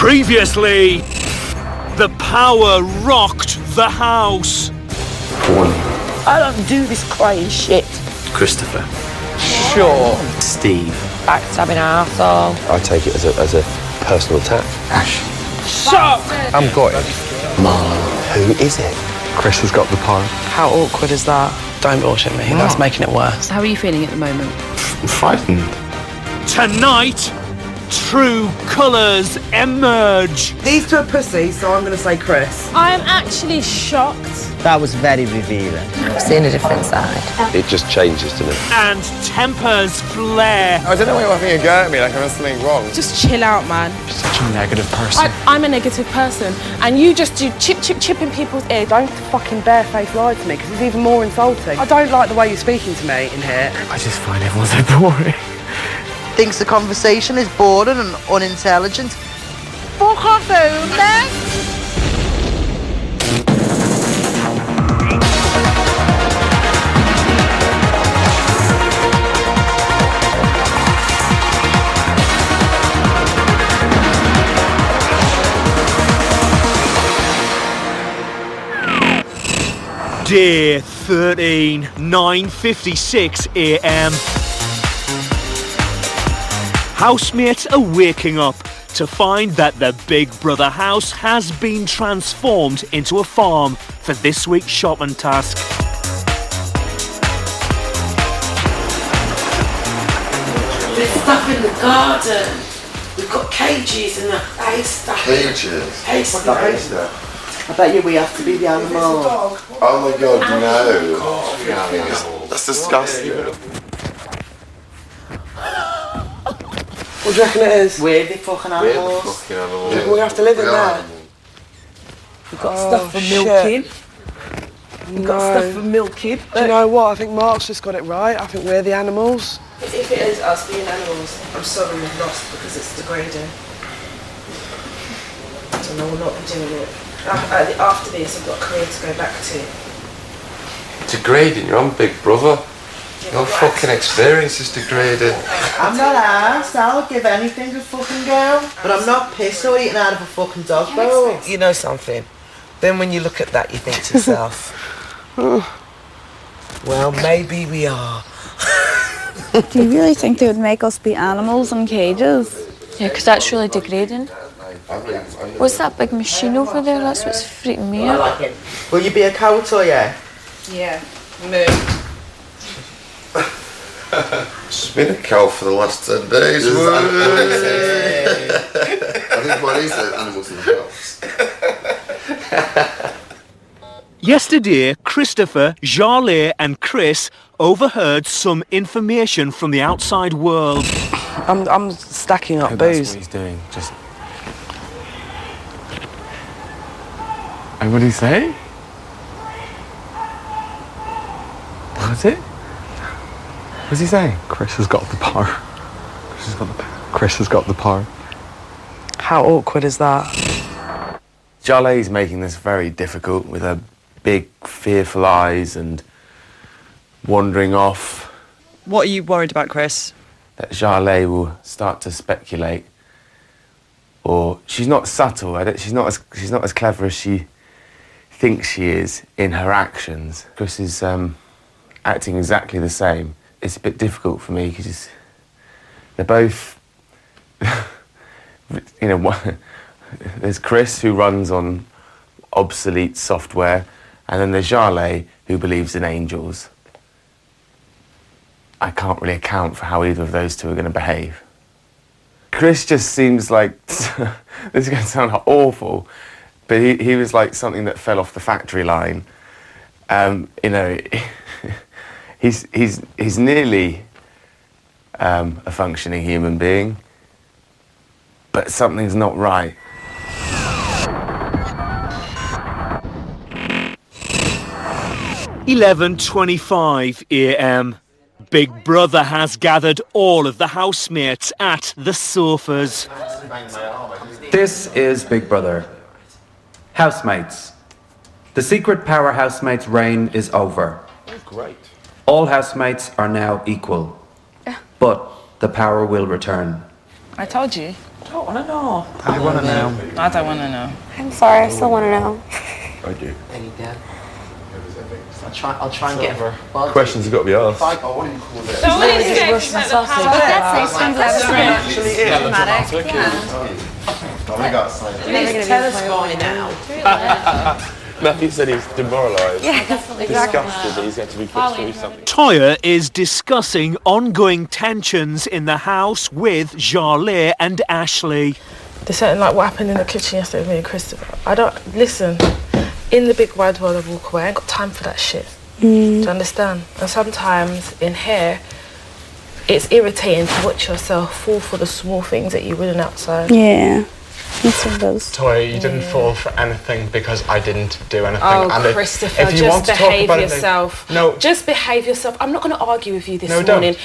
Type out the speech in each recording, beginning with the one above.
Previously, the power rocked the house. I don't do this crying shit. Christopher. Sure. Steve. Backstabbing arsehole. I take it as a personal attack. Ash. Shut! I'm gutted. Marlon. Who is it? Chris has got the power. How awkward is that? Don't bullshit me, that's making it worse. How are you feeling at the moment? I'm frightened. Tonight, true colours emerge. These two are pussies, so I'm going to say Chris. I'm actually shocked. That was very revealing. I've seen a different side. It just changes, doesn't it? And tempers flare. I don't know why you're having a go at me like I'm doing something wrong. Just chill out, man. Such a negative person. I'm a negative person, and you just do chip in people's ear. Don't fucking barefaced lie to me, because it's even more insulting. I don't like the way you're speaking to me in here. I just find everyone so boring. Thinks the conversation is boring and unintelligent. Fuck off, then. Day 13, 9:56 a.m. Housemates are waking up to find that the Big Brother house has been transformed into a farm for this week's shopping task. There's stuff in the garden. We've got cages and a haystack. Cages? Haystack. I bet you we have to be the animal. Oh my god, no. That's disgusting. What do you reckon it is? We're the fucking animals. We have to live in there. We've got stuff for shit. milking. We've got stuff for milking. Do you know what? I think Mark's just got it right. I think we're the animals. If it is us being animals, I'm sorry we've lost because it's degrading. So no, we'll not be doing it. After this, I've got a career to go back to. Degrading, you're on Big Brother. Your fucking experience is degrading. I'm not arsed. I'll give anything a fucking go. But I'm not pissed or eating out of a fucking dog bowl. You know something? Then when you look at that, you think to yourself, well, maybe we are. Do you really think they would make us be animals in cages? Yeah, because that's really degrading. What's that big machine over there? That's what's freaking me I out. like it. Will you be a cow or yeah? Yeah, moo. It's been a cow for the last 10 days. I think what is the animals in the house? Yesterday, Christopher, Jarlath and Chris overheard some information from the outside world. I'm stacking up That's booze. what he's doing. Just. And what did he say? What was it? What was he saying? Chris has got the power. Chris has got the power. Chris has got the power. How awkward is that? Jarlath's making this very difficult with her big, fearful eyes and wandering off. What are you worried about, Chris? That Jarlath will start to speculate, or she's not subtle. She's not as clever as she thinks she is in her actions. Chris is acting exactly the same. It's a bit difficult for me because they're both, you know. There's Chris who runs on obsolete software, and then there's Jarlath who believes in angels. I can't really account for how either of those two are going to behave. Chris just seems like, this is going to sound awful, but he was like something that fell off the factory line. You know, he's nearly a functioning human being, but something's not right. (11:25 a.m. Big Brother has gathered all of the housemates at the sofas. This is Big Brother. Housemates. The secret power housemates' reign is over. Great. All housemates are now equal. But the power will return. I told you. I don't want to know. I want to know. I don't want to know. I'm sorry, I still want to know. I do. Any dad? I'll try and get her. Well, Questions have got to be asked. What do you call it? So what do you Rush myself. That's Actually, it is. dramatic. I got silent. tell us why now. Matthew said he's demoralised. Yeah, definitely. Disgusted that he's had to be put through something. Toya is discussing ongoing tensions in the house with Jarlaire and Ashley. There's something like what happened in the kitchen yesterday with me and Christopher. I don't listen. In the big wide world I walk away, I ain't got time for that shit. Do you understand? And sometimes in here, it's irritating to watch yourself fall for the small things that you wouldn't outside. Yeah. Yes, it does. Toya, you didn't fall for anything because I didn't do anything. Oh, and Christopher, if you just want to talk behave about yourself. No. Just behave yourself. I'm not going to argue with you this No, morning. don't.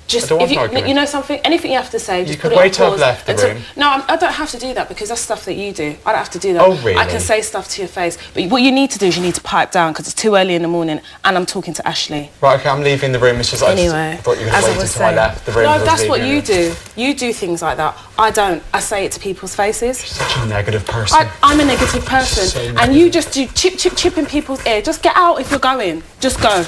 Just I don't want if to argue. you know something, anything you have to say, just could put it on wait till I've pause left the until- room. No, I don't have to do that because that's stuff that you do. I don't have to do that. Oh, really? I can say stuff to your face, but what you need to do is you need to pipe down because it's too early in the morning and I'm talking to Ashley. Right, okay, I'm leaving the room. It's just Anyway, I just thought you were going as to I wait was until I saying, left the room. no, that's what you do. You do things like that. I don't. I say it to people's faces. Such a negative person. I'm a negative person, So and you just do chip in people's ear. Just get out if you're going. Just go.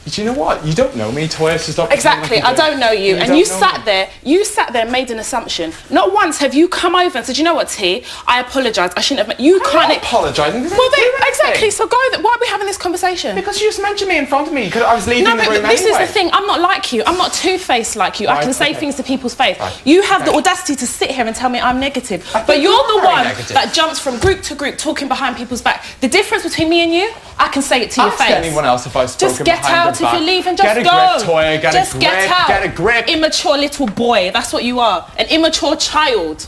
Do you know what? You don't know me, Toya, so stop. Exactly, I don't know you. And you sat there and made an assumption. Not once have you come over and said, you know what, T, I apologise, I shouldn't have... You can't... I'm not apologising. Well, exactly, so go... Why are we having this conversation? Because you just mentioned me in front of me, because I was leaving No, the room but this anyway. is the thing, I'm not like you. I'm not two-faced like you. I Right, can say okay. things to people's face. Right, You have the okay. audacity to sit here and tell me I'm negative. But think you're you're the very one negative. that jumps from group to group talking behind people's back. The difference between me and you, I can say it to your Ask face. anyone else if I've spoken Just get behind out their if back. you're leaving, just Get a go. grip, Toya, get Just a grip, get out. get a grip. Immature little boy, that's what you are. An immature child.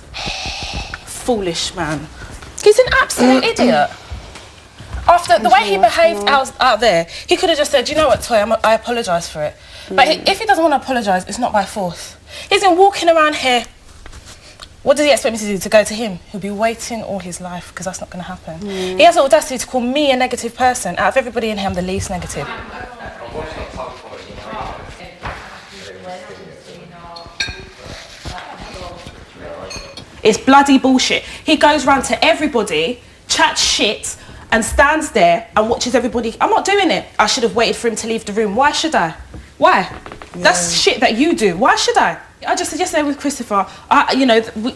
Foolish man. He's an absolute idiot. After the way he behaved out there, he could have just said, you know what, Toya, I apologise for it. But if he doesn't want to apologise, it's not by force. He's been walking around here. What does he expect me to do? To go to him? He'll be waiting all his life because that's not going to happen. He has the audacity to call me a negative person. Out of everybody in here, I'm the least negative. It's bloody bullshit. He goes round to everybody, chats shit, and stands there and watches everybody. I'm not doing it. I should have waited for him to leave the room. Why should I? Why? That's shit that you do. Why should I? I just said yesterday with Christopher,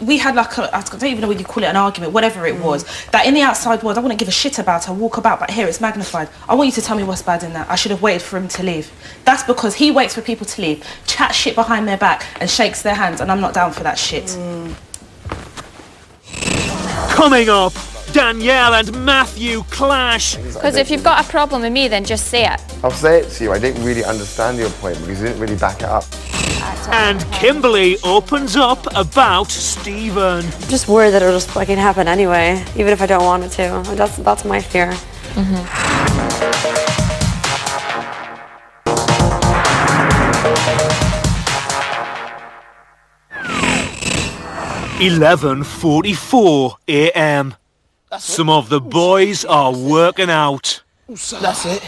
we had like I don't even know what you call it, an argument, whatever it was, that in the outside world I wouldn't give a shit about, I walk about, but here it's magnified. I want you to tell me what's bad in that. I should have waited for him to leave. That's because he waits for people to leave, chats shit behind their back and shakes their hands, and I'm not down for that shit. Coming up, Danielle and Matthew clash. Because if you've got a problem with me, then just say it. I'll say it to you. I didn't really understand your point because you didn't really back it up. And Kimberly opens up about Stephen. I'm just worried that it'll just fucking happen anyway, even if I don't want it to. That's my fear. 11:44 a.m. Some of the boys are working out. That's it. That's it.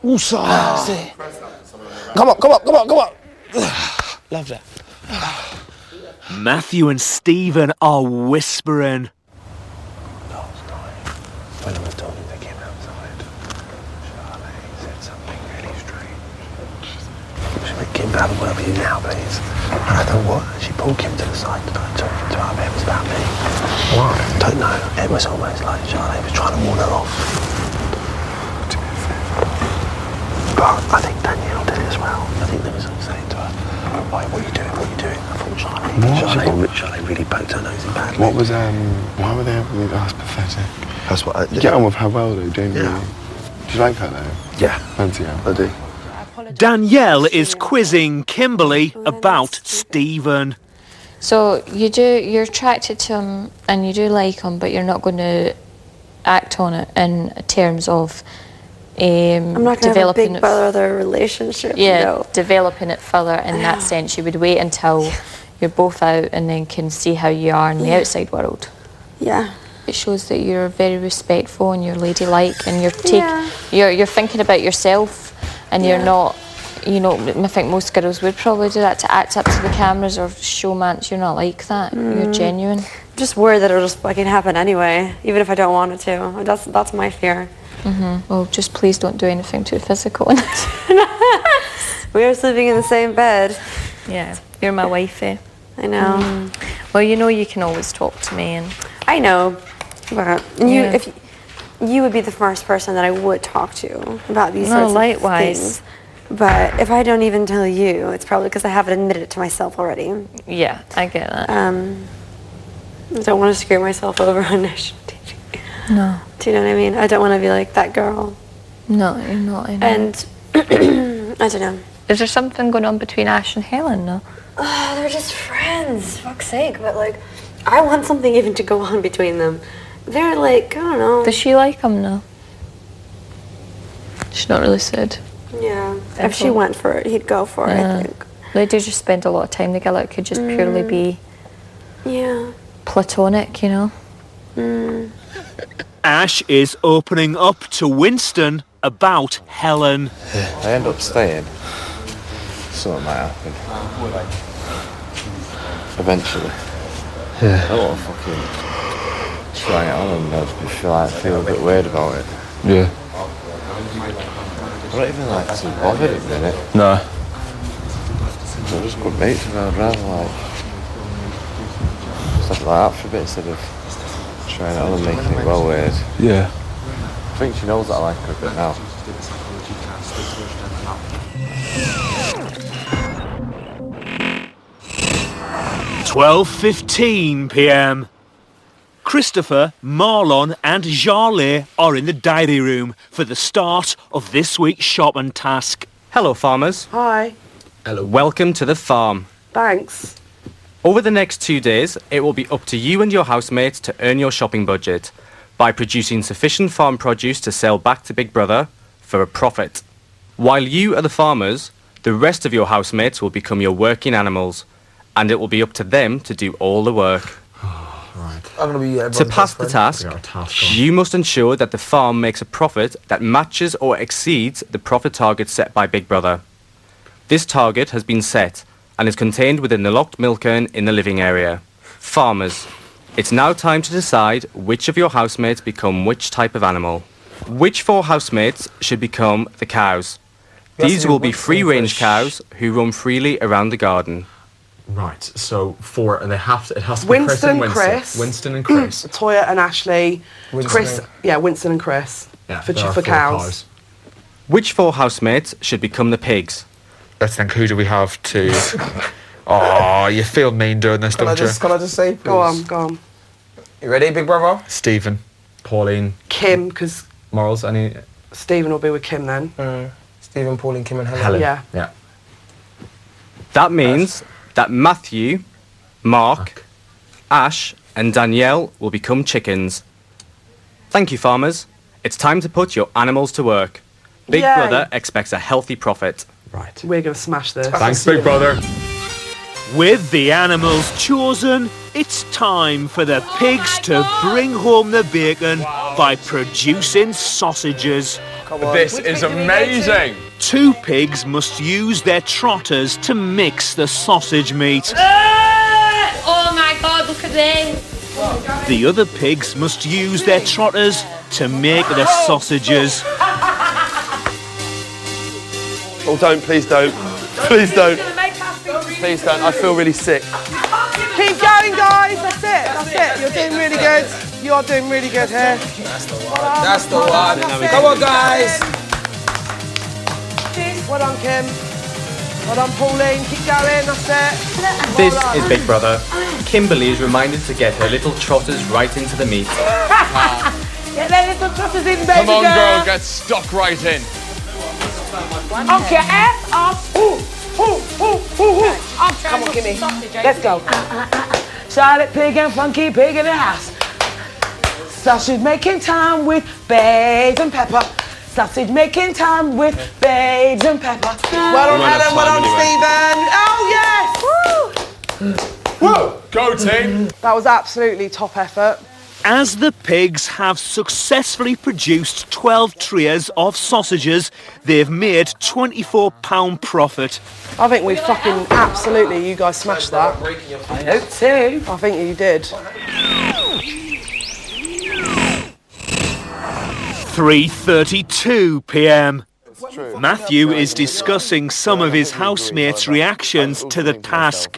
That's it. Come on. Love that. Matthew and Stephen are whispering. When I was told they came outside, Charlie said something really strange. Should we Kim have a word with you now, please? And I thought, what? She pulled Kim to the side to talk to her. It was about me. Why? Don't know. It was almost like Charlie was trying to warn her off. But I think Danielle did as well. I think there was something saying to her, right, what are you doing? I thought Charlie really poked her nose in badly. What was, why were they having me? That's pathetic. That's what I You get on with her well though, don't you? Yeah. Do you like her though? Yeah. Fancy her? I do. Danielle is quizzing Kimberly about Stephen. So you're attracted to him and you do like him, but you're not going to act on it in terms of I'm not going to have a big brother relationship. Yeah, no. developing it further in that sense. You would wait until you're both out and then can see how you are in the outside world. Yeah. It shows that you're very respectful and you're ladylike and you're thinking about yourself and you're not you know, I think most girls would probably do that to act up to the cameras or show man you're not like that. You're genuine. I'm just worried that it'll just fucking happen anyway, even if I don't want it to. That's my fear. Well, just please don't do anything too physical. We are sleeping in the same bed. Yeah, you're my wifey. I know. Well, you know you can always talk to me, and I know, but if you would be the first person that I would talk to about these sorts of likewise. things. But if I don't even tell you, it's probably because I haven't admitted it to myself already. Yeah, I get that. I don't want to screw myself over on national TV. No. Do you know what I mean? I don't want to be like that girl. No, you're not. I know. And I don't know. Is there something going on between Ash and Helen, no? They're just friends, fuck's sake. But like, I want something even to go on between them. They're like, I don't know. Does she like him, no? She's not really said. Yeah. If she went for it, he'd go for it, I think. They do just spend a lot of time together. It could just purely be platonic, you know? Ash is opening up to Winston about Helen. I end up staying. Something might happen. Eventually. Yeah. I don't want to fucking try it on and I feel a bit weird about it. Yeah. I'm not even like too bothered at the minute. No. I'm just good mates and I'd rather like stuff like that for a bit instead of trying it on and making it well weird. Yeah. I think she knows that I like her a bit now. £12:15 p.m. Christopher, Marlon and Jarlath are in the diary room for the start of this week's shopping task. Hello, farmers. Hi. Hello. Welcome to the farm. Thanks. Over the next 2 days, it will be up to you and your housemates to earn your shopping budget by producing sufficient farm produce to sell back to Big Brother for a profit. While you are the farmers, the rest of your housemates will become your working animals, and it will be up to them to do all the work. I'm gonna be To pass the task, you must ensure that the farm makes a profit that matches or exceeds the profit target set by Big Brother. This target has been set and is contained within the locked milk urn in the living area. Farmers, it's now time to decide which of your housemates become which type of animal. Which 4 housemates should become the cows? These will be free-range cows who roam freely around the garden. Right, so 4, and it has to be Winston, Winston and Chris. Toya and Ashley. Winston Winston and Chris. Yeah, for cows. Which 4 housemates should become the pigs? Let's think, who do we have to... Oh, you feel mean doing this, don't you? Can I just say, please? Go on. You ready, Big Brother? Stephen, Pauline. Kim, because Morals, any... Stephen will be with Kim then. Stephen, Pauline, Kim and Helen. Yeah. That means that Matthew, Mark, Ash and Danielle will become chickens. Thank you, farmers. It's time to put your animals to work. Big Yay. Brother expects a healthy profit. Right. We're going to smash this. Thanks, Big Brother. With the animals chosen, it's time for the pigs to bring home the bacon by producing sausages. This is amazing. 2 pigs must use their trotters to mix the sausage meat. Oh my God, look at them. The other pigs must use their trotters to make the sausages. Oh, please don't. Please don't. Please don't. I feel really sick. Keep going, guys. That's it. You're doing really good. You are doing really good here. That's the one. Come on, guys. Well done, Kim. Well done, Pauline. Keep going. That's it. This is Big Brother. Kimberly is reminded to get her little trotters right into the meat. Get their little trotters in, baby. Come on, girl, get stuck right in. Knock your ass off. Come on, Kimmy. Let's go. Charlotte Pig and Funky Pig in the house. Sausage making time with Babes and Pepper. Sausage making time with Babes and Pepper. Well done, Helen. Well done, Stephen. Oh, yes. Woo! Go, team. That was absolutely top effort. As the pigs have successfully produced 12 triers of sausages, they've made £24 profit. I think we fucking absolutely, you guys smashed that. I hope too. I think you did. 3:32 p.m. Matthew is discussing some of his housemates' reactions to the task.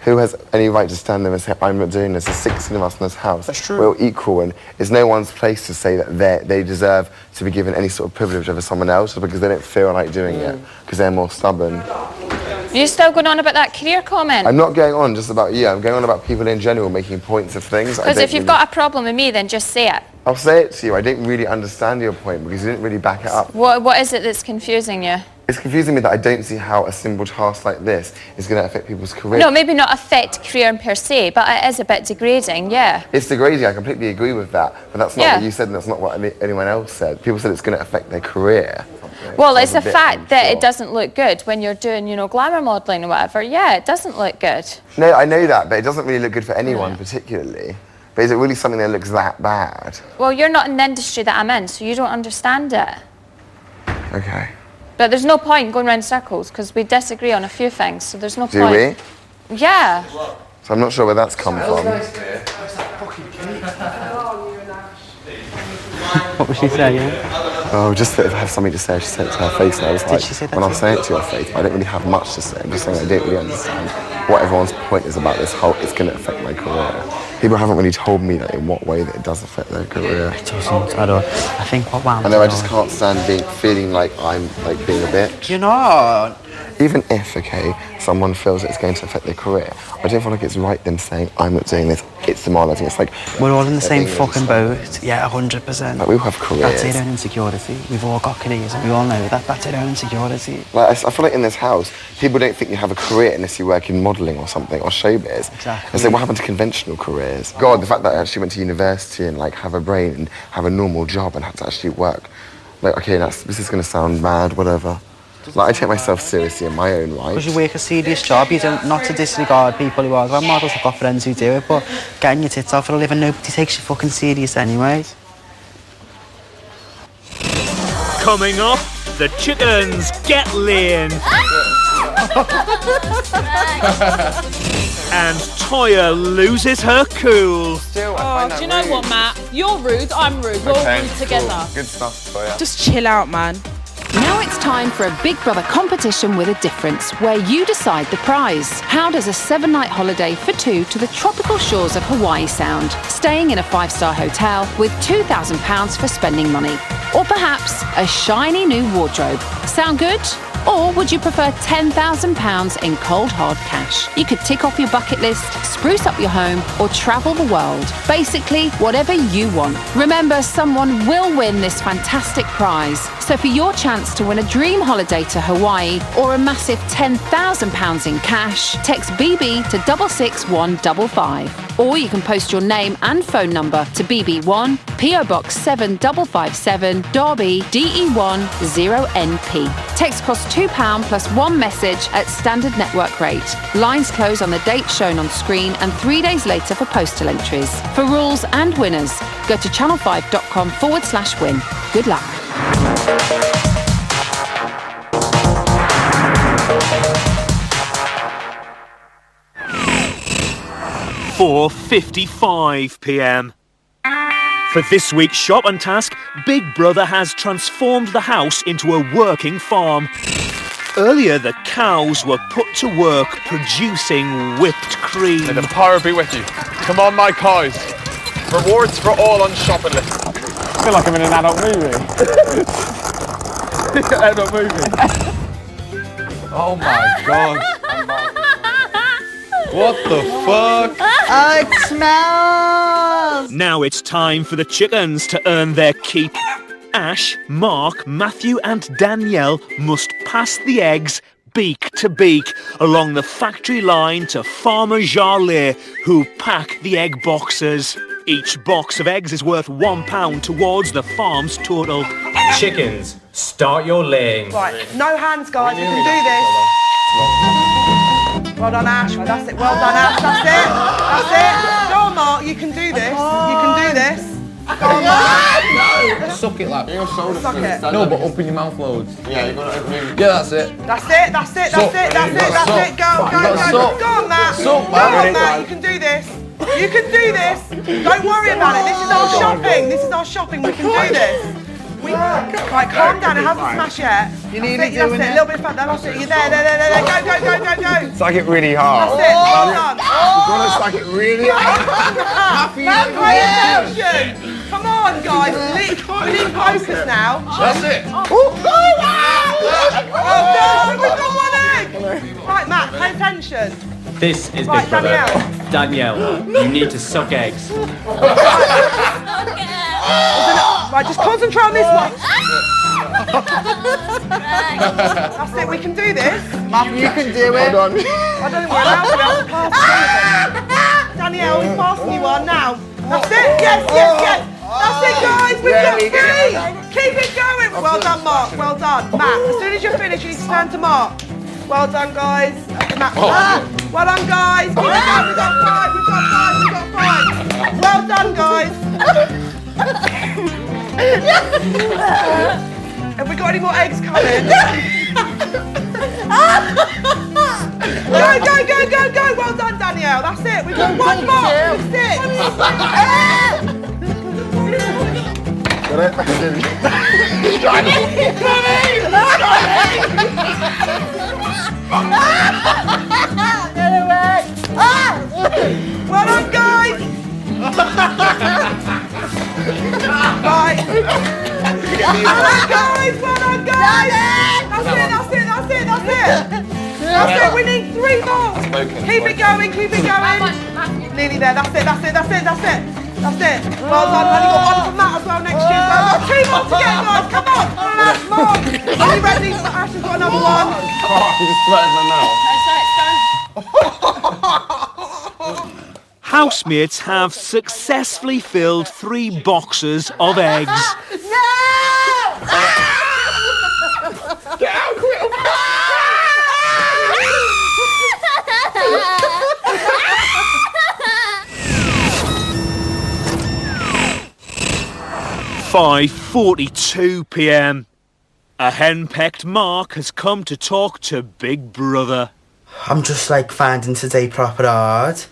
Who has any right to stand there and say, I'm not doing this? There's 16 of us in this house. That's true. We're all equal, and it's no one's place to say that they deserve to be given any sort of privilege over someone else because they don't feel like doing it, because they're more stubborn. Are you still going on about that career comment? I'm not going on just about you. I'm going on about people in general making points of things. Because if you've got a problem with me, then just say it. I'll say it to you. I didn't really understand your point because you didn't really back it up. What is it that's confusing you? It's confusing me that I don't see how a simple task like this is going to affect people's career. No, maybe not affect career per se, but it is a bit degrading, yeah. It's degrading, I completely agree with that, but that's not what you said and that's not what anyone else said. People said it's going to affect their career. Well, it's a fact that it doesn't look good when you're doing, glamour modelling or whatever. Yeah, it doesn't look good. No, I know that, but it doesn't really look good for anyone particularly. But is it really something that looks that bad? Well, you're not in the industry that I'm in, so you don't understand it. Okay. But there's no point in going around in circles because we disagree on a few things, so there's no point. Do we? Yeah. So I'm not sure where that's come from. What was she saying? Oh, just that if I have something to say, I should say it to her face. And I was like, she say that when I say it to your face, I don't really have much to say. I'm just saying I don't really understand what everyone's point is about this whole, it's going to affect my career. People haven't really told me that in what way that it does affect their career. It doesn't, I don't. I think what wound I know, I just can't stand feeling like I'm being a bitch. You're not. Even if, someone feels it's going to affect their career, I don't feel like it's right them saying, I'm not doing this, it's demoralising. It's like... We're all in the same fucking boat. Yeah, 100%. Like, we all have careers. That's our own insecurity. We've all got careers, and we all know that. That's our own insecurity. Like, I feel like in this house, people don't think you have a career unless you work in modelling or something, or showbiz. Exactly. And so what happened to conventional careers? God, the fact that I actually went to university and, have a brain and have a normal job and have to actually work. Like, okay, this is going to sound mad, whatever. Like, I take myself seriously in my own right. Because you work a serious job, you don't, not to disregard people who are models, I've got friends who do it, but getting your tits off for a living, nobody takes you fucking serious anyways. Coming up, the chickens get laying. And Toya loses her cool. Do you know what, Matt? You're rude, I'm rude. We're all rude together. Cool. Good stuff, Toya. Just chill out, man. Now it's time for a Big Brother competition with a difference, where you decide the prize. How does a 7-night holiday for 2 to the tropical shores of Hawaii sound? Staying in a 5-star hotel with £2,000 for spending money. Or perhaps a shiny new wardrobe. Sound good? Or would you prefer £10,000 in cold hard cash? You could tick off your bucket list, spruce up your home, or travel the world. Basically, whatever you want. Remember, someone will win this fantastic prize. So for your chance to win a dream holiday to Hawaii or a massive £10,000 in cash, text BB to 66155. Or you can post your name and phone number to BB1, PO Box 7557, Derby, DE1 0NP. Text costs £2 plus 1 message at standard network rate. Lines close on the date shown on screen and 3 days later for postal entries. For rules and winners, go to channel5.com/win. Good luck. 4:55 p.m. For this week's Shop and Task, Big Brother has transformed the house into a working farm. Earlier, the cows were put to work producing whipped cream. May the power be with you. Come on, my cows. Rewards for all on shopping list. I feel like I'm in an adult movie. Adult movie. Oh my god. What the fuck? Oh, it smells! Now it's time for the chickens to earn their keep. Ash, Mark, Matthew and Danielle must pass the eggs beak to beak along the factory line to Farmer Jarlet, who pack the egg boxes. Each box of eggs is worth £1 towards the farm's total. Chickens, start your laying. Right, no hands, guys. You can do this. Well done, Ash. Well, that's it. Well done, Ash. That's it. That's it. Go on, Mark, you can do this. You can do this. Go on, Mark. Suck it, lad. Suck it. No, but open your mouth loads. Yeah, you've got to open it. Yeah, that's it. That's it, that's it, that's it, that's it, that's it. Go, go, go. Go on, Matt. Go on, Matt. You can do this. You can do this. Don't worry about it. This is our shopping. This is our shopping. We can do this. Right, calm down. It hasn't smashed yet. You need that's it, it. doing A little bit further. That's it. You're there. Go, go, go, go, go. Stack it really hard. That's it. Well done. You've got to stack it really hard. Now pay attention. Come on, guys. We need focus now. That's it. Well done. We've got one egg. Right, Matt, pay attention. This is Right, Big Brother. Danielle. Danielle, you need to suck eggs. Right, just concentrate on this one. That's it, we can do this. Matthew, you can do it. I don't think we're allowed to be able to pass it. Danielle, he's passing you one now. That's it, yes. That's it, guys, we've got three. Keep it going. Well done, Mark, well done. Matt, as soon as you're finished, you need to turn to Mark. Well done, guys. Matt, well done, guys. Keep it going, we've got five. Well done, guys. Have we got any more eggs coming? Go. Well done, Danielle. That's it. We've got one more. That's it. Well done, guys. Right. Well done, guys. That's it. We need three more. Keep it going. Nearly there. That's it. Well done. Only got one from Matt as well next year. So I've got two more to get, guys. Come on. Relax, Mark. Are you ready? Ash has got another one. Housemates have successfully filled 3 boxes of eggs. Get out quick. 5:42 p.m. A henpecked Mark has come to talk to Big Brother. I'm just like finding today proper hard.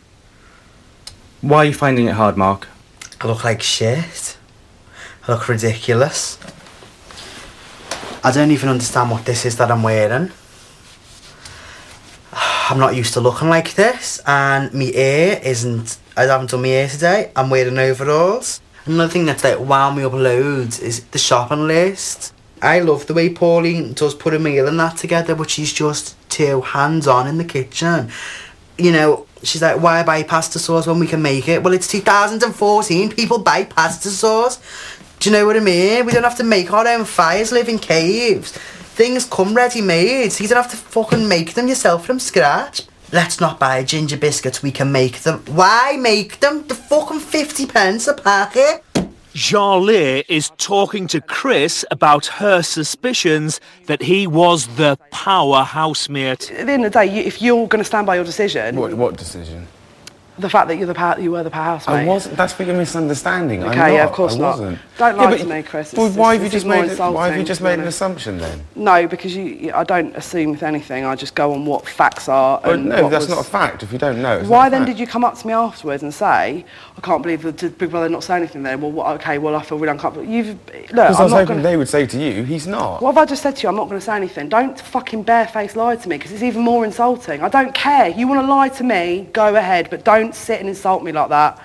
Why are you finding it hard, Mark? I look like shit. I look ridiculous. I don't even understand what this is that I'm wearing. I'm not used to looking like this, and my hair isn't... I haven't done my hair today. I'm wearing overalls. Another thing that's like wound me up loads is the shopping list. I love the way Pauline does put a meal and that together, but she's just too hands-on in the kitchen. You know, she's like, why buy pasta sauce when we can make it? Well, it's 2014, people buy pasta sauce. Do you know what I mean? We don't have to make our own fires, live in caves. Things come ready-made, so you don't have to fucking make them yourself from scratch. Let's not buy ginger biscuits, we can make them. Why make them? They're fucking 50 pence a packet. Jarlath is talking to Chris about her suspicions that he was the power housemate. At the end of the day, if you're going to stand by your decision... What decision? The fact that you were the power housemate. I wasn't. That's what you're misunderstanding. Okay, I'm not. yeah, of course I not. wasn't. Don't lie to me, Chris. Well, why have you this just is more made? Why have you insulting, just to be made an honest. assumption then? No, because I don't assume with anything. I just go on what facts are. Well, and no, what that's was... not a fact. If you don't know. It's Why not a then fact. did you come up to me afterwards and say, I can't believe that Big Brother not say anything then? Well, I feel really uncomfortable. Because I was hoping they would say to you, he's not. What have I just said to you? I'm not going to say anything. Don't fucking barefaced lie to me, because it's even more insulting. I don't care. You want to lie to me, go ahead, but don't sit and insult me like that.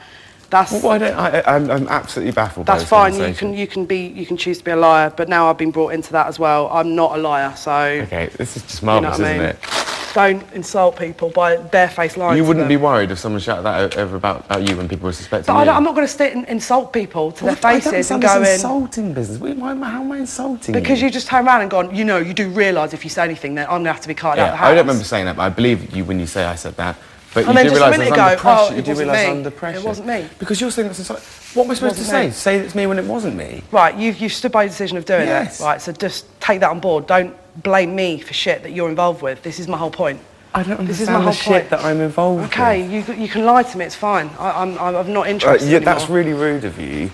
That's... Well, why don't I'm absolutely baffled by That's this fine. conversation. You can choose to be a liar, but now I've been brought into that as well. I'm not a liar, so... Okay, this is just marvellous, you know what I mean? isn't it? Don't insult people by barefaced lying. You to wouldn't them. be worried if someone shouted that over about you when people were suspecting But you? I'm not going to sit and insult people to their I don't faces understand and go this in... insulting business. How am I insulting Because you? you just turn around and gone, you do realise if you say anything, then I'm going to have to be carted out of the house. I don't remember saying that, but I believe you when you say I said that. But And you then do just a realise minute I was ago, under pressure. oh, You it do wasn't realise me. I'm under pressure. It wasn't me. Because you're saying that's insulting. What am I supposed to say? Say it's me when it wasn't me? Right, you've stood by your decision of doing Yes. it. Right, so just take that on board. Don't blame me for shit that you're involved with. This is my whole point. I don't This is understand my the whole shit point. that I'm involved Okay, with. you can lie to me. It's fine. I'm not interested. Yeah, that's anymore. really rude of you.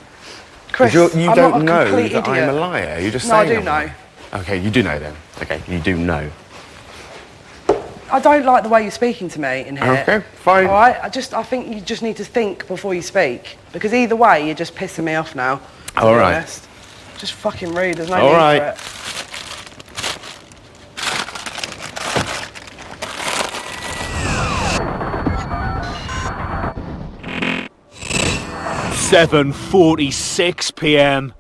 Chris, You I'm don't not a know complete that I'm a idiot. liar. You're just No, I saying do I'm a know. liar. Okay, you do know then. Okay, you do know. I don't like the way you're speaking to me in here. Okay, fine. All right. I think you just need to think before you speak, because either way, you're just pissing me off now. To All be right. honest. Just fucking rude. There's no All need right. for it. 7:46 p.m.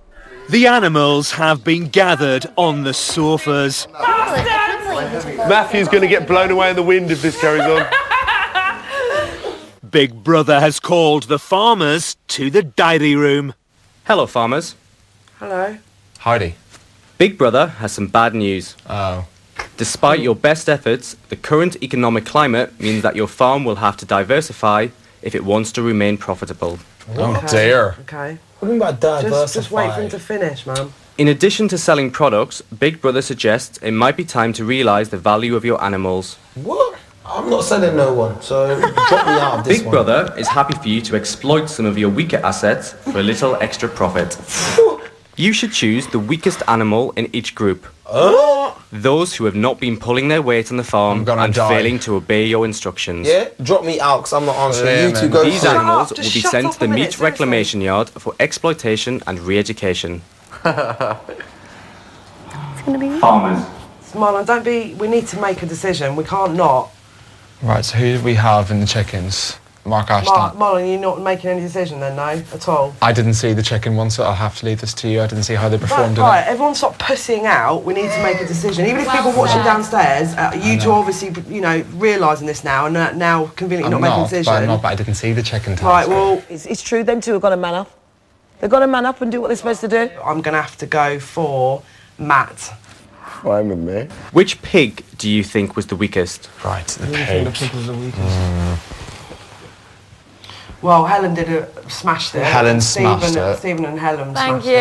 The animals have been gathered on the sofas. Matthew's going to get blown away in the wind if this carries on. Big Brother has called the farmers to the dairy room. Hello, farmers. Hello. Howdy. Big Brother has some bad news. Oh. Despite your best efforts, the current economic climate means that your farm will have to diversify if it wants to remain profitable. Oh dear. Okay. What do you mean by diversify? Just wait for him to finish, man. In addition to selling products, Big Brother suggests it might be time to realise the value of your animals. What? I'm not selling no one, so drop me out of this Big one. Brother is happy for you to exploit some of your weaker assets for a little extra profit. You should choose the weakest animal in each group. Those who have not been pulling their weight on the farm and failing to obey your instructions. Yeah, drop me out because I'm not answering. You two go These for it. animals will be sent to the meat reclamation yard for exploitation and re-education. Farmers. Marlon, don't be. We need to make a decision. We can't not. Right, so who do we have in the chickens? Mark Ashton. Marlon, you're not making any decision then, no? At all? I didn't see the chicken one, so I'll have to leave this to you. I didn't see how they performed in Right, it. everyone stop pussying out. We need to make a decision. Even if people watching downstairs, you two obviously, realising this now and now conveniently not making a decision. But I didn't see the chicken task. Right, well... It's true, them two have got to man up. They've got to man up and do what they're supposed to do. I'm going to have to go for Matt. Fine with me. Which pig do you think was the weakest? Right, the pig. The pig was the weakest. Well, Helen smashed it. Helen smashed it. Stephen and Helen Thank smashed you.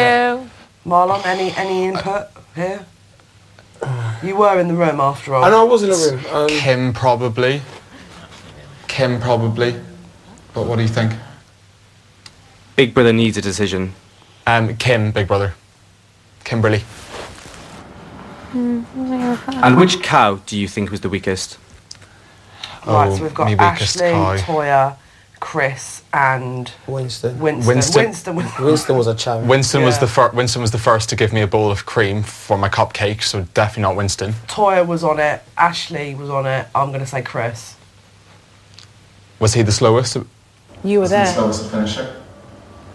it. Marlon, any input here? You were in the room after all. I know I was in the room. Kim probably. But what do you think? Big Brother needs a decision. Kim, Big Brother. Kimberly. And which cow do you think was the weakest? Right, so we've got me weakest Ashley, cow. Toya, Chris, and Winston. Winston was a champ. Winston was the first to give me a bowl of cream for my cupcake, so definitely not Winston. Toya was on it. Ashley was on it. I'm going to say Chris. Was he the slowest? You were there. Slowest finisher.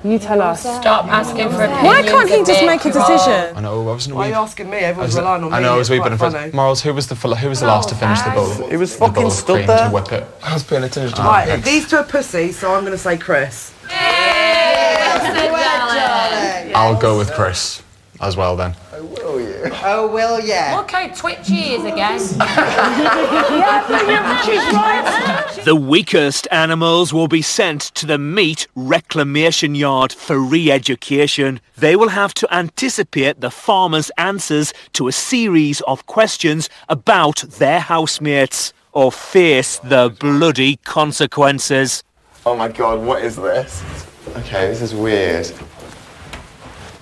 You tell us. Stop asking for opinions. Why can't he just make a decision? I know. I wasn't. Why are you asking me? Everyone's relying on me. I know. I was It's wee bit quite of funny. Morals. Who was the last to finish the bowl? It was The bowl fucking of stood cream there. to whip it. I was paying attention to Right, the pigs. these two are pussy, so I'm going to say Chris. I'll go with Chris as well then. Oh, will ya? Look how twitchy he is again. The weakest animals will be sent to the meat reclamation yard for re-education. They will have to anticipate the farmers' answers to a series of questions about their housemates or face the bloody consequences. Oh my god, what is this? Okay, this is weird.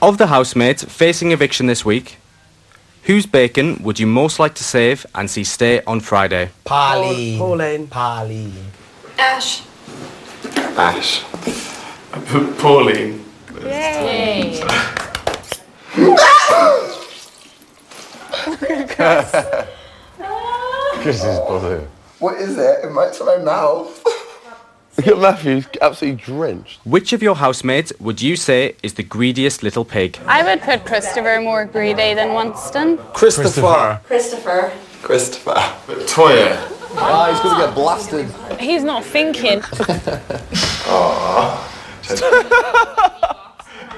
Of the housemates facing eviction this week, whose bacon would you most like to save and see stay on Friday? Pauline. Ash. Ash. Pauline. Yay. Chris is bothered. What is it? It might to my mouth. Look at Matthew, he's absolutely drenched. Which of your housemates would you say is the greediest little pig? I would put Christopher more greedy than Winston. Christopher. Christopher. Toya. Ah, he's going to get blasted. He's not thinking.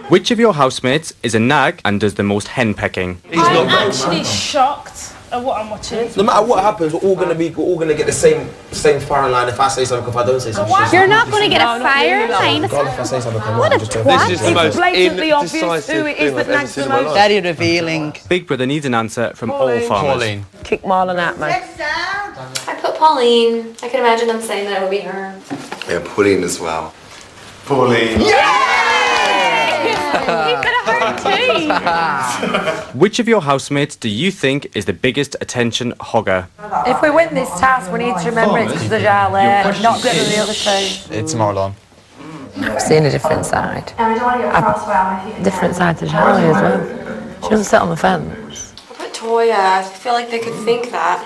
Which of your housemates is a nag and does the most hen pecking? I'm actually shocked at what I'm watching. No matter what happens, we're all gonna get the same firing line if I say something, if I don't say something. You're not going to get a fire line. God, if I say something, What a twat. This is the most blatantly obvious indecisive who it is thing that I've ever nags the seen in my most. life. Very revealing. Big Brother needs an answer from all farmers. Pauline. Kick Marlon out, mate. I put put Pauline. I can imagine them saying that it would be her. Yeah, Pauline as well. Pauline. Which of your housemates do you think is the biggest attention hogger? If we win this task, we need to remember it's the Jarlath, not good at the other two. It's Marlon. I've seen a different side. And I don't want to get crossbow. Different side to Jarlath as well. She doesn't sit on the fence. I put Toya. I feel like they could think that.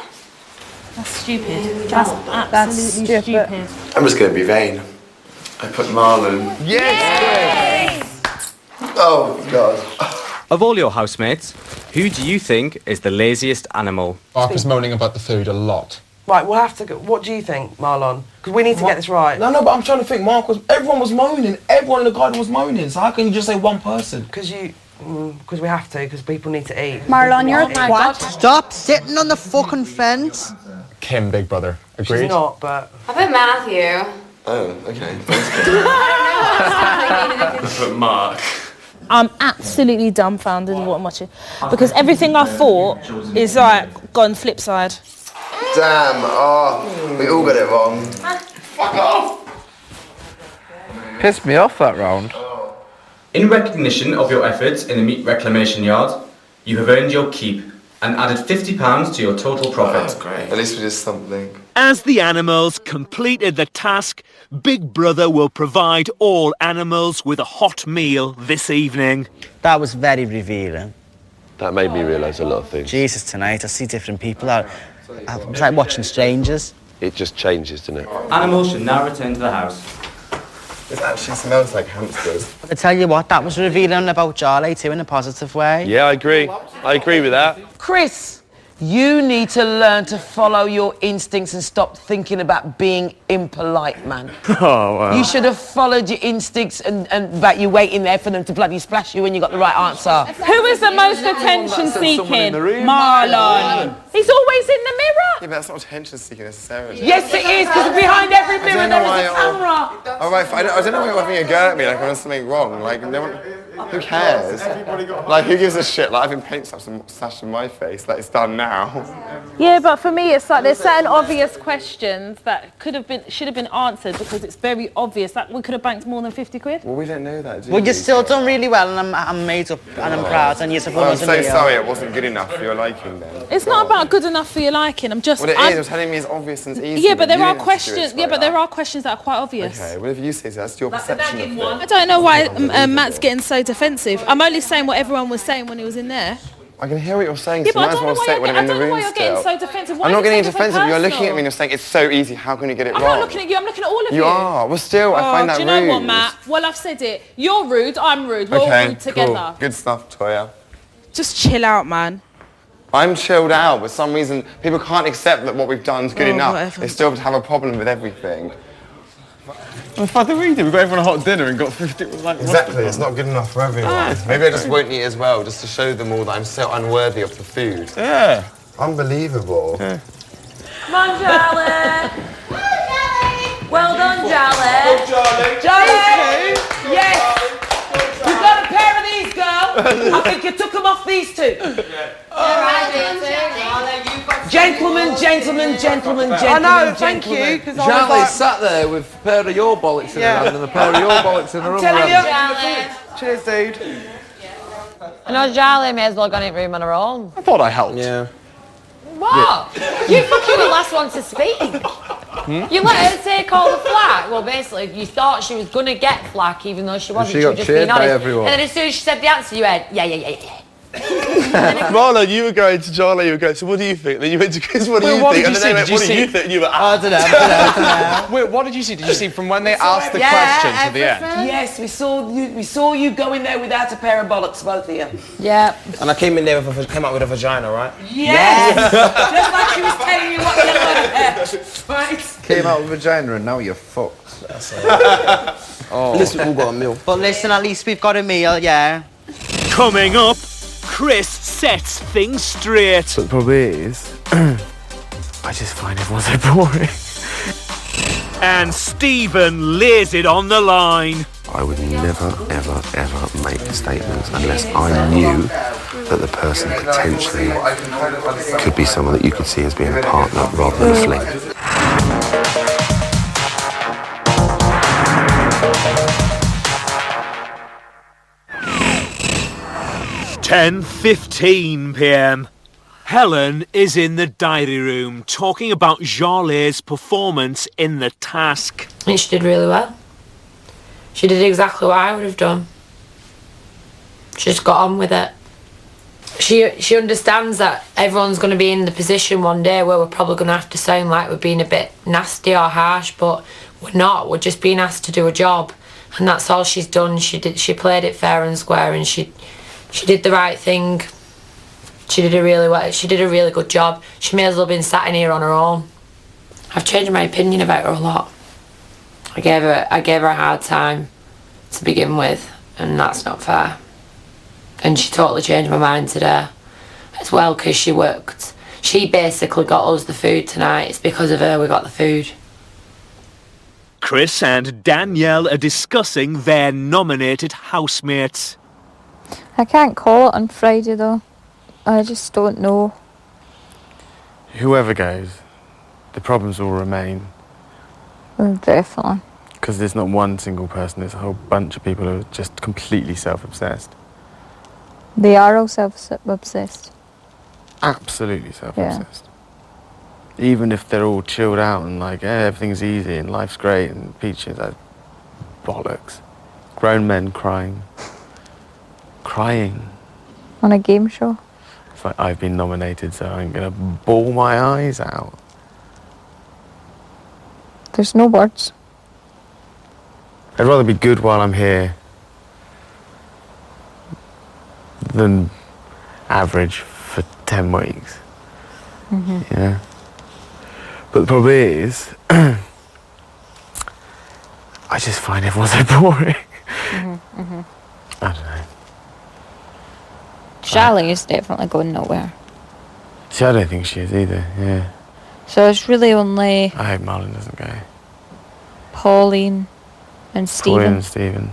That's stupid. That's absolutely stupid. I'm just going to be vain. I put Marlon. Yes! Oh, God. Of all your housemates, who do you think is the laziest animal? Mark is moaning about the food a lot. Right, we'll have to go. What do you think, Marlon? Because we need to get this right. No, but I'm trying to think. Everyone was moaning. Everyone in the garden was moaning. So how can you just say one person? Because we have to, because people need to eat. Marlon, you're a What? Stop sitting on the fucking fence. Kim, Big Brother. Agreed? She's not, but... I put Matthew. Oh, okay. I I put Mark. I'm absolutely dumbfounded with what I'm watching. Because everything I thought is like, gone flip side. Damn, we all got it wrong. Fuck off! Pissed me off that round. In recognition of your efforts in the meat reclamation yard, you have earned your keep and added £50 to your total profit. Oh, great. At least we did something. As the animals completed the task, Big Brother will provide all animals with a hot meal this evening. That was very revealing. That made me realise a lot of things. Jesus, tonight I see different people. It was like watching strangers. It just changes, doesn't it? Animals should now return to the house. It actually smells like hamsters. I tell you what, that was revealing about Jarlath too in a positive way. Yeah, I agree. I agree with that. Chris, you need to learn to follow your instincts and stop thinking about being impolite, man. Oh, wow. You should have followed your instincts and about you waiting there for them to bloody splash you when you got the right answer. Who is the most attention-seeking? Marlon. He's always in the mirror. Yeah, but that's not attention-seeking necessarily. Yes, it is, because behind every mirror there is a camera. All right, I don't know why you're having a go at me like I'm doing something wrong. Like, no one... Who cares? Like, who gives a shit? Like, I've been paint slashed in my face. Like, it's done now. Yeah, but for me, it's like there's certain obvious questions that should have been answered because it's very obvious that we could have banked more than 50 quid. Well, we don't know that, do Well, you've still done really well, and I'm made up, and I'm proud, and you're supposed I'm to so be. sorry it wasn't good enough for your liking then. It's not about good enough for your liking. I'm just. Well, I'm telling me it's obvious and it's easy. Yeah, but there you are didn't have to do it questions. like Yeah, but that. there are questions that are quite obvious. Okay, whatever you say, that's your perception of it. I don't know why Matt's getting so defensive. I'm only saying what everyone was saying when he was in there. I can hear what you're saying, Yeah, so but you might as well say it when I'm in the room why you're getting still. so defensive. Why I'm are not you getting taking it defensive, you're looking at personal? me and you're saying it's so easy, how can you get it I'm wrong? not looking at you, I'm looking at all of you. You are. Well, still, I find that do rude. you know what, Matt? Well, I've said it. You're rude, I'm rude. We're all rude together. Cool. Good stuff, Toya. Just chill out, man. I'm chilled out, but for some reason, people can't accept that what we've done is good enough. Whatever. They still have a problem with everything. Well, fuck the we did. We got everyone a hot dinner and got 50. Like, Exactly, it's not good enough for everyone. Maybe I just won't eat as well, just to show them all that I'm so unworthy of the food. Yeah. Unbelievable. Come on, Jarlath. Well done, Jarlath. Jarlath! Yes! You've got a pair of these, girl. I think you took them off these two. Gentlemen, gentlemen, gentlemen, gentlemen. I know, thank you. Charlie sat there with a pair of your bollocks in her hand and a pair of your bollocks in her other hand. Cheers, dude. I know Jarlath may as well have gone in room on her own. I thought I helped. Yeah. What? You fucking were the last one to speak. You let her take all the flack. Well, basically, you thought she was going to get flack even though she wasn't. She got was just cheered being by honest. everyone. And then as soon as she said the answer, you went, yeah. Marlon, you were going to Charlie, you were going, so what do you think? Then you went to Chris, what do you what think? did And you then they see? went, Did what you do you see? think? And you were, I don't know. Wait, what did you see? Did you see from when they asked the question to the end? Yes, we saw you go in there without a pair of bollocks, both of you. Yeah. And I came in there came out with a vagina, right? Yes! Just like she was telling you what you had. Right? Came out with vagina and now you're fucked. At least we've all got a meal. But listen, at least we've got a meal, yeah. Coming up, Chris sets things straight. But the problem is, I just find everyone so boring. And Stephen lays it on the line. I would never, ever, ever make statements unless I knew that the person potentially could be someone that you could see as being a partner rather than a fling. (10:15 p.m). Helen is in the diary room talking about Jarlath's performance in the task. I think she did really well. She did exactly what I would have done. She just got on with it. She understands that everyone's going to be in the position one day where we're probably going to have to sound like we're being a bit nasty or harsh, but we're not. We're just being asked to do a job, and that's all she's done. She played it fair and square, and she did the right thing. She did a really good job. She may as well have been sat in here on her own. I've changed my opinion about her a lot. I gave her a hard time to begin with, and that's not fair. And she totally changed my mind today as well, because she worked. She basically got us the food tonight. It's because of her we got the food. Chris and Danielle are discussing their nominated housemates. I can't call it on Friday though. I just don't know. Whoever goes, the problems will remain. Definitely. Because there's not one single person, there's a whole bunch of people who are just completely self-obsessed. They are all self-obsessed. Absolutely self-obsessed. Yeah. Even if they're all chilled out and like, everything's easy and life's great and peaches, that's bollocks. Grown men crying. Crying. On a game show? It's like, I've been nominated, so I'm going to bawl my eyes out. There's no words. I'd rather be good while I'm here than average for 10 weeks. Mm-hmm. Yeah. But the problem is, I just find everyone so boring. Mm-hmm. Mm-hmm. I don't know. Charlie is definitely going nowhere. See, I don't think she is either, yeah. So it's really only I hope Marlon doesn't go. Pauline and Stephen.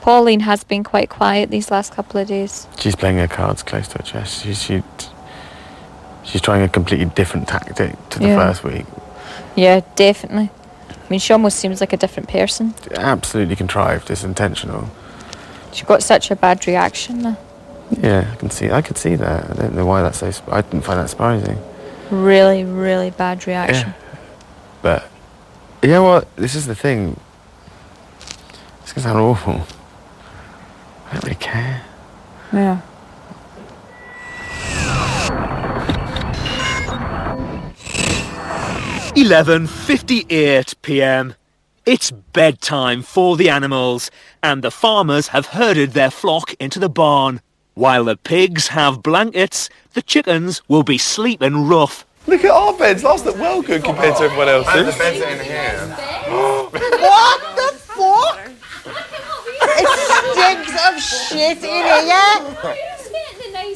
Pauline has been quite quiet these last couple of days. She's playing her cards close to her chest. She's trying a completely different tactic to the first week. Yeah, definitely. I mean, she almost seems like a different person. Absolutely contrived. It's intentional. She got such a bad reaction though. Yeah, I could see that. I don't know why that's so... I didn't find that surprising. Really, really bad reaction. Yeah. But, you know what? This is the thing. It's going to sound awful. I don't really care. Yeah. (11:58 p.m). It's bedtime for the animals, and the farmers have herded their flock into the barn. While the pigs have blankets, the chickens will be sleeping rough. Look at our beds. Ours look well good compared to everyone else's. And the beds are in here. What the fuck? It stinks of shit in here.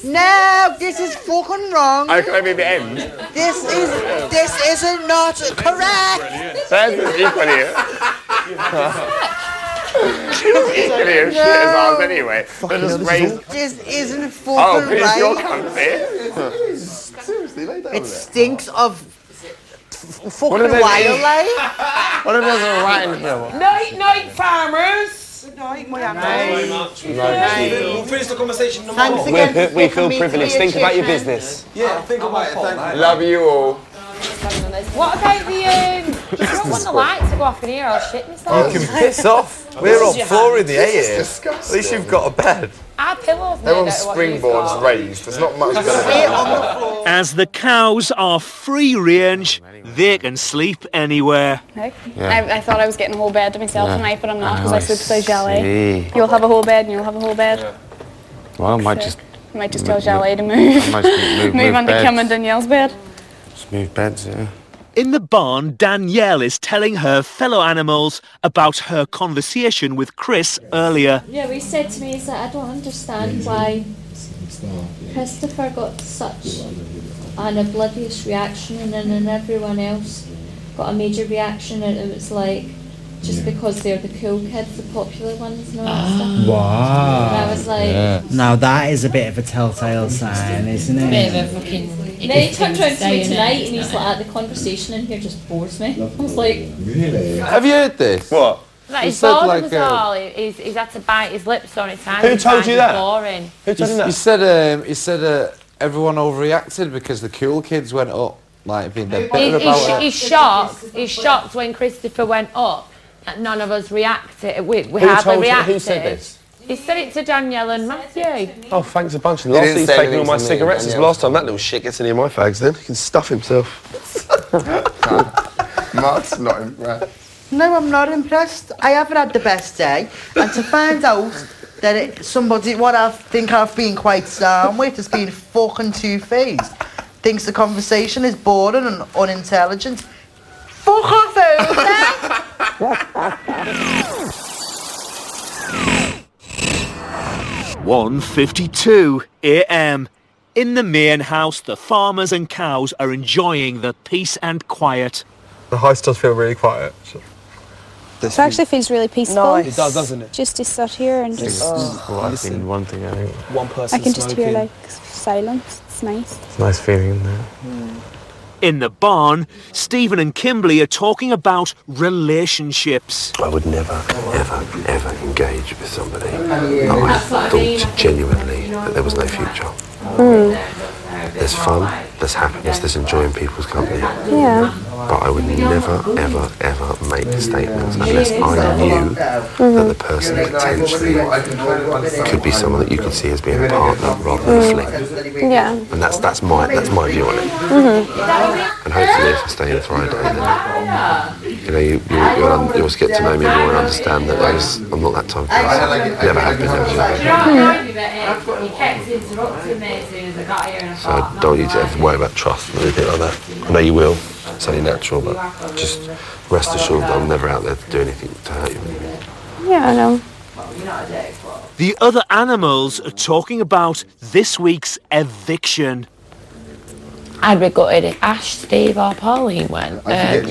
No, this is fucking wrong. Oh, can I be the end? This is not correct. That's equally as shit as ours anyway. This isn't fucking please, right. you're comfy. Seriously, lay down It stinks of fucking What are they wildlife. What if there's a rat in here? Night, farmers. Good night, my Very much. We'll finish the conversation tomorrow. Thanks again. We feel privileged. Think about your business. Yeah, think about it. Thank you. Love you all. What about the you don't want the light to go off in here or shit myself? You can piss off. We're on floor in the air here. At least you've got a bed. Our pillows made Everyone's out of what you've springboards got. raised. There's not much going As the cows are free range, they can sleep anywhere. No. Yeah. I thought I was getting a whole bed to myself Yeah. tonight, but I'm not Oh, because I I sleep so jelly. see. You'll have a whole bed and you'll have a whole bed. Well, I might just... I might just tell Jelly to move. I might just move on to beds. Kim and Danielle's bed. Smooth beds, yeah. In the barn, Danielle is telling her fellow animals about her conversation with Chris earlier. Yeah, what he said to me is that I don't understand why Christopher got such an oblivious reaction and then everyone else got a major reaction, and it was like just because they're the cool kids, the popular ones and all that stuff. Wow. And I was like... Now that is a bit of a telltale sign, isn't it? Bit of a fucking... And then he turned around to me tonight and he's like, the conversation in here just bores me. I was like... Have you heard this? What? Like, He he's said, bored like, of us all. He's had to bite his lip so many times. Who He told finds you it that? Boring. Who told you that? He said everyone overreacted because the cool kids went up, like being dead bitter about it. He's shocked when Christopher went up that none of us reacted. We hardly reacted. Who said this? He said it to Danielle and Matthew. Oh, thanks a bunch. Last didn't he's say taking all anything my to me, cigarettes. Danielle. Last time that little shit gets any of my fags, then he can stuff himself. Mark's not impressed. No, I'm not impressed. I haven't had the best day. And to find out that somebody, what I think I've been quite down with, has been fucking two-faced. Thinks the conversation is boring and unintelligent. Fuck off, over 1:52 a.m. In the main house, the farmers and cows are enjoying the peace and quiet. The house does feel really quiet. It actually feels really peaceful. Nice. It does, doesn't it? Just to sit here and just... Listen, one thing I think. One person I can just hear, smoking. like, silence. It's nice. It's a nice feeling in there. In the barn, Stephen and Kimberly are talking about relationships. I would never, ever engage with somebody that I thought genuinely that there was no future. There's fun, there's happiness, there's enjoying people's company. Yeah. But I would never, ever make statements unless I knew that the person potentially could be someone that you could see as being a partner rather than a fling. Yeah. And that's my view on it. And hopefully, if I stay in Friday, then you'll get to know me more and understand that I'm not that type of person. Never have been, never will. So I don't need to ever worry about trust or anything like that. I know you will. It's only natural, but just rest assured that I'm never out there to do anything to hurt you. Yeah, I know. The other animals are talking about this week's eviction. I'd be gutted if Ash, Steve or Pauline went. That's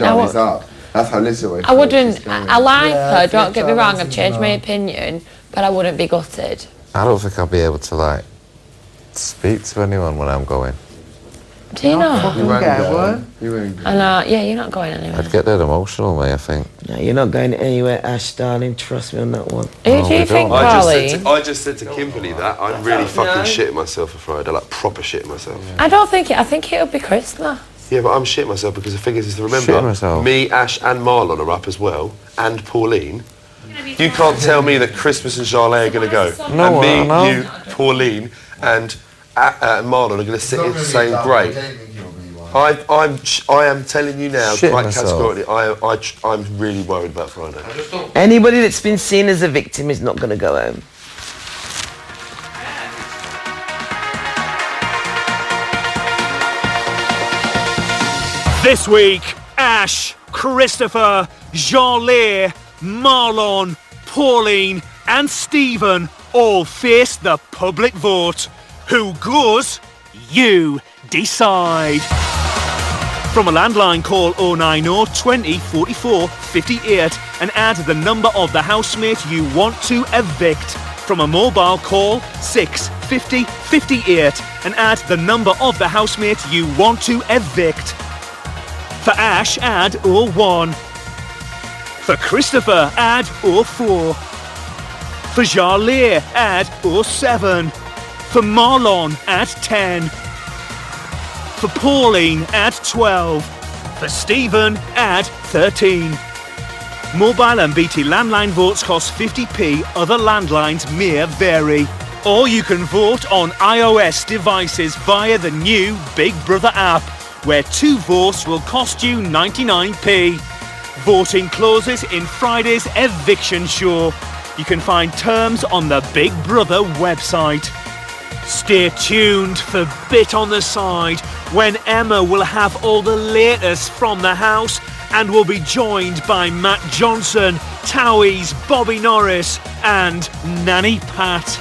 how Liz always I wouldn't. I like her, I don't think get me wrong, I've Charlie's changed my involved. opinion, but I wouldn't be gutted. I don't think I'll be able to, like, speak to anyone when I'm going. Do you know? You won't go. I know, yeah, you're not going anywhere. I'd get that emotional, mate, I think. No, you're not going anywhere, Ash, darling. Trust me on that one. Who do you think, Pauline? I just said to Kimberly that I'm really fucking shitting myself for Friday, like proper shitting myself. I don't think it. I think it'll be Christmas. Yeah, but I'm shitting myself because the thing is to Shitting remember, myself. me, Ash and Marlon are up as well, and Pauline. You can't tell me that Christmas and Charlotte are going to go. No, and me, I know. you, Pauline and Marlon are going to sit here saying, great. I am telling you now, Shitting quite myself. categorically, I'm really worried about Friday. Anybody that's been seen as a victim is not going to go home. This week, Ash, Christopher, Jean-Leigh, Marlon, Pauline and Stephen all face the public vote. Who goes? You decide. From a landline, call 090 20 44 58 and add the number of the housemate you want to evict. From a mobile, call 650 58 and add the number of the housemate you want to evict. For Ash, add 01. For Christopher, add 04. For Jean-Leigh, add 07. For Marlon, add 10. For Pauline, add 12. For Stephen, add 13. Mobile and BT landline votes cost 50p. Other landlines may vary. Or you can vote on iOS devices via the new Big Brother app, where 2 votes will cost you 99p. Voting closes in Friday's eviction show. You can find terms on the Big Brother website. Stay tuned for Bit on the Side, when Emma will have all the latest from the house and will be joined by Matt Johnson, Towies, Bobby Norris and Nanny Pat.